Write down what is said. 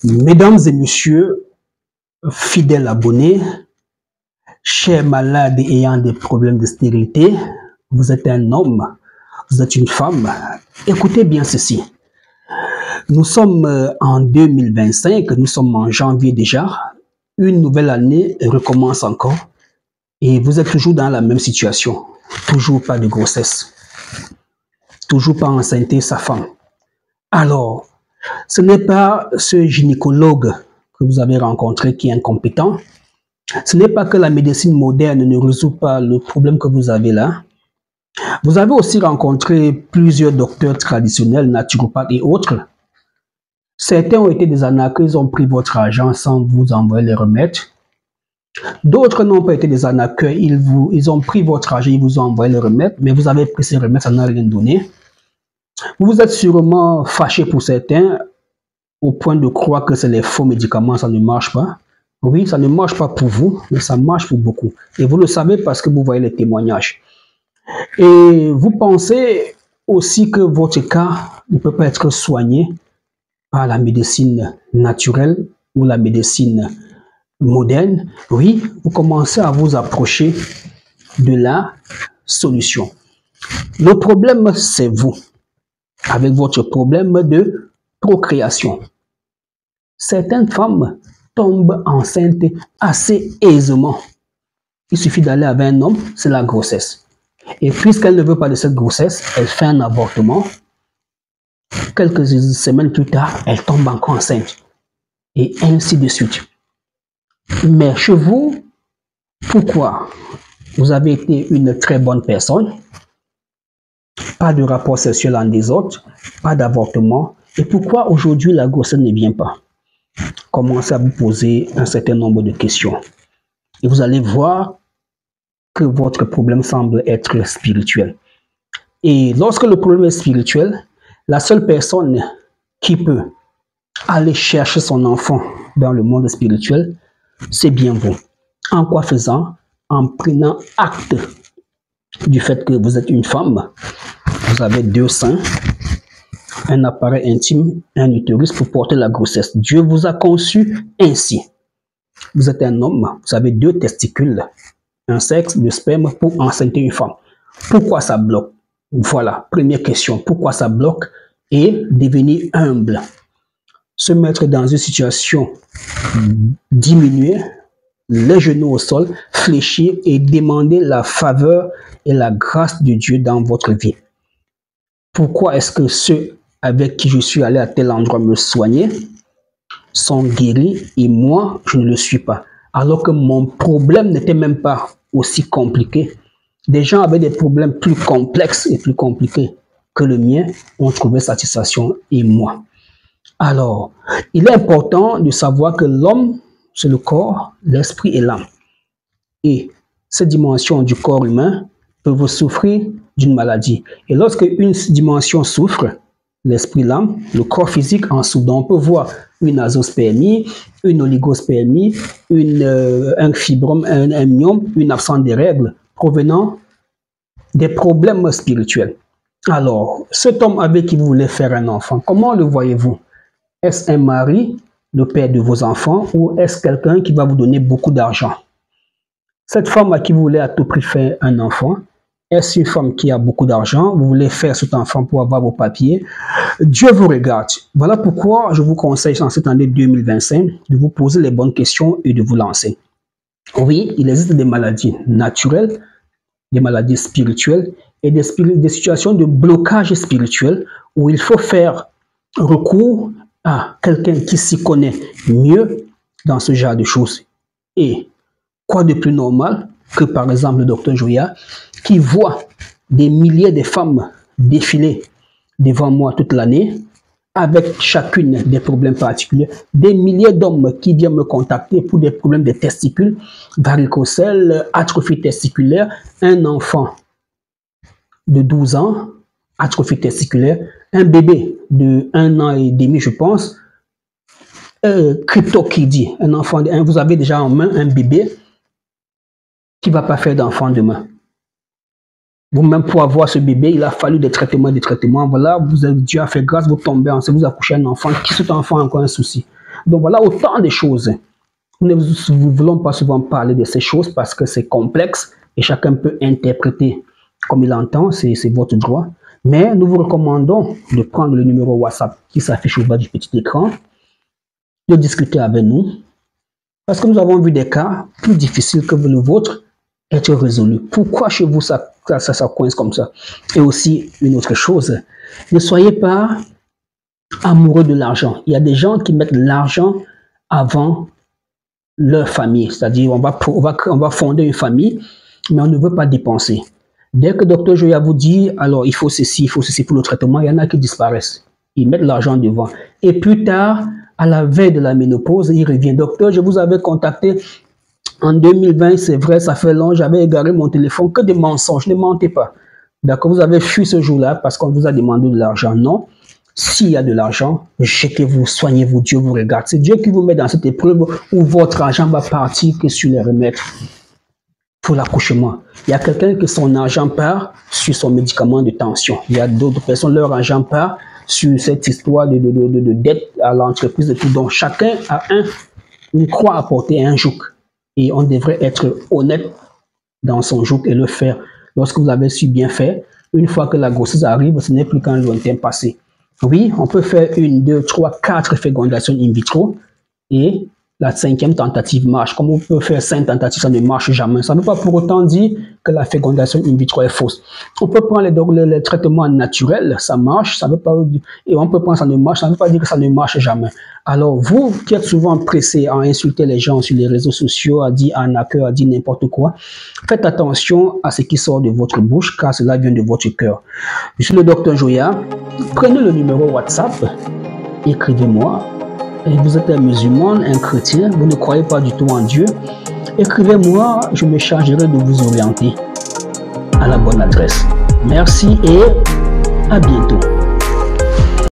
Mesdames et messieurs, fidèles abonnés, chers malades ayant des problèmes de stérilité, vous êtes un homme, vous êtes une femme, écoutez bien ceci. Nous sommes en 2025, nous sommes en janvier déjà, une nouvelle année recommence encore et vous êtes toujours dans la même situation, toujours pas de grossesse, toujours pas enceinte sa femme. Alors, ce n'est pas ce gynécologue que vous avez rencontré qui est incompétent. Ce n'est pas que la médecine moderne ne résout pas le problème que vous avez là. Vous avez aussi rencontré plusieurs docteurs traditionnels, naturopathes et autres. Certains ont été des arnaqueurs, ils ont pris votre argent sans vous envoyer les remèdes. D'autres n'ont pas été des arnaqueurs, ils ont pris votre argent, ils vous ont envoyé les remèdes, mais vous avez pris ces remèdes, ça n'a rien donné. Vous vous êtes sûrement fâché pour certains, au point de croire que c'est les faux médicaments, ça ne marche pas. Oui, ça ne marche pas pour vous, mais ça marche pour beaucoup. Et vous le savez parce que vous voyez les témoignages. Et vous pensez aussi que votre cas ne peut pas être soigné par la médecine naturelle ou la médecine moderne. Oui, vous commencez à vous approcher de la solution. Le problème, c'est vous, avec votre problème de procréation. Certaines femmes tombent enceintes assez aisément. Il suffit d'aller avec un homme, c'est la grossesse. Et puisqu'elle ne veut pas de cette grossesse, elle fait un avortement. Quelques semaines plus tard, elle tombe encore enceinte. Et ainsi de suite. Mais chez vous, pourquoi? Vous avez été une très bonne personne. Pas de rapport sexuel en désordre, pas d'avortement. Et pourquoi aujourd'hui la grossesse ne vient pas? Commencez à vous poser un certain nombre de questions. Et vous allez voir que votre problème semble être spirituel. Et lorsque le problème est spirituel, la seule personne qui peut aller chercher son enfant dans le monde spirituel, c'est bien vous. En quoi faisant? En prenant acte du fait que vous êtes une femme, vous avez deux seins, un appareil intime, un utérus pour porter la grossesse. Dieu vous a conçu ainsi. Vous êtes un homme, vous avez deux testicules, un sexe, de sperme pour enceinte une femme. Pourquoi ça bloque? Voilà, première question. Pourquoi ça bloque? Et devenir humble. Se mettre dans une situation diminuée, les genoux au sol, fléchir et demander la faveur et la grâce de Dieu dans votre vie. Pourquoi est-ce que ceux avec qui je suis allé à tel endroit me soigner sont guéris et moi, je ne le suis pas? Alors que mon problème n'était même pas aussi compliqué. Des gens avaient des problèmes plus complexes et plus compliqués que le mien ont trouvé satisfaction et moi. Alors, il est important de savoir que l'homme, c'est le corps, l'esprit et l'âme. Et cette dimension du corps humain peut souffrir d'une maladie. Et lorsque une dimension souffre, l'esprit, l'âme, le corps physique en souffre. Donc, on peut voir une azospermie, une oligospermie, un fibrome, un myome, une absence de règles provenant des problèmes spirituels. Alors, cet homme avec qui vous voulez faire un enfant, comment le voyez-vous? Est-ce un mari, le père de vos enfants, ou est-ce quelqu'un qui va vous donner beaucoup d'argent? Cette femme à qui vous voulez à tout prix faire un enfant, est-ce une femme qui a beaucoup d'argent? Vous voulez faire cet enfant pour avoir vos papiers? Dieu vous regarde. Voilà pourquoi je vous conseille en cette année 2025 de vous poser les bonnes questions et de vous lancer. Oui, il existe des maladies naturelles, des maladies spirituelles et des situations de blocage spirituel où il faut faire recours à quelqu'un qui s'y connaît mieux dans ce genre de choses. Et quoi de plus normal que par exemple le docteur Joya qui voit des milliers de femmes défiler devant moi toute l'année avec chacune des problèmes particuliers, des milliers d'hommes qui viennent me contacter pour des problèmes de testicules, varicocèle, atrophie testiculaire, un enfant de 12 ans, atrophie testiculaire, un bébé de 1 an et demi, je pense, cryptokidie, un enfant, vous avez déjà en main un bébé qui ne va pas faire d'enfant demain. Vous-même, pour avoir ce bébé, il a fallu des traitements. Voilà, Dieu a fait grâce, vous tombez enceinte, vous accouchez un enfant. Qui cet enfant a encore un souci? Donc voilà autant de choses. Nous ne voulons pas souvent parler de ces choses parce que c'est complexe et chacun peut interpréter comme il entend, c'est votre droit. Mais nous vous recommandons de prendre le numéro WhatsApp qui s'affiche au bas du petit écran, de discuter avec nous, parce que nous avons vu des cas plus difficiles que le vôtre être résolus. Pourquoi chez vous ça coince comme ça? Et aussi, une autre chose, ne soyez pas amoureux de l'argent. Il y a des gens qui mettent l'argent avant leur famille, c'est-à-dire on va fonder une famille, mais on ne veut pas dépenser. Dès que Dr Joya vous dit, alors il faut ceci pour le traitement, il y en a qui disparaissent. Ils mettent l'argent devant. Et plus tard, à la veille de la ménopause, il revient. Docteur, je vous avais contacté en 2020, c'est vrai, ça fait long, j'avais égaré mon téléphone, que des mensonges, ne mentez pas. D'accord, vous avez fui ce jour-là parce qu'on vous a demandé de l'argent. Non, s'il y a de l'argent, jetez-vous, soignez-vous, Dieu vous regarde. C'est Dieu qui vous met dans cette épreuve où votre argent va partir que sur les remèdes pour l'accouchement. Il y a quelqu'un que son argent part sur son médicament de tension. Il y a d'autres personnes, leur argent part sur cette histoire de dette à l'entreprise et tout. Donc chacun a une croix à porter, un joug. Et on devrait être honnête dans son joug et le faire. Lorsque vous avez su bien faire, une fois que la grossesse arrive, ce n'est plus qu'un lointain passé. Oui, on peut faire 1, 2, 3, 4 fécondations in vitro et la 5e tentative marche. Comme on peut faire 5 tentatives, ça ne marche jamais. Ça ne veut pas pour autant dire que la fécondation in vitro est fausse. On peut prendre les traitements naturels, ça marche, ça veut pas, et on peut prendre ça ne marche, ça ne veut pas dire que ça ne marche jamais. Alors vous qui êtes souvent pressés à insulter les gens sur les réseaux sociaux, à dire arnaqueur, à dire n'importe quoi, faites attention à ce qui sort de votre bouche car cela vient de votre cœur. Je suis le Dr Joya. Prenez le numéro WhatsApp, écrivez-moi. Et vous êtes un musulman, un chrétien, vous ne croyez pas du tout en Dieu, écrivez-moi, je me chargerai de vous orienter à la bonne adresse. Merci et à bientôt.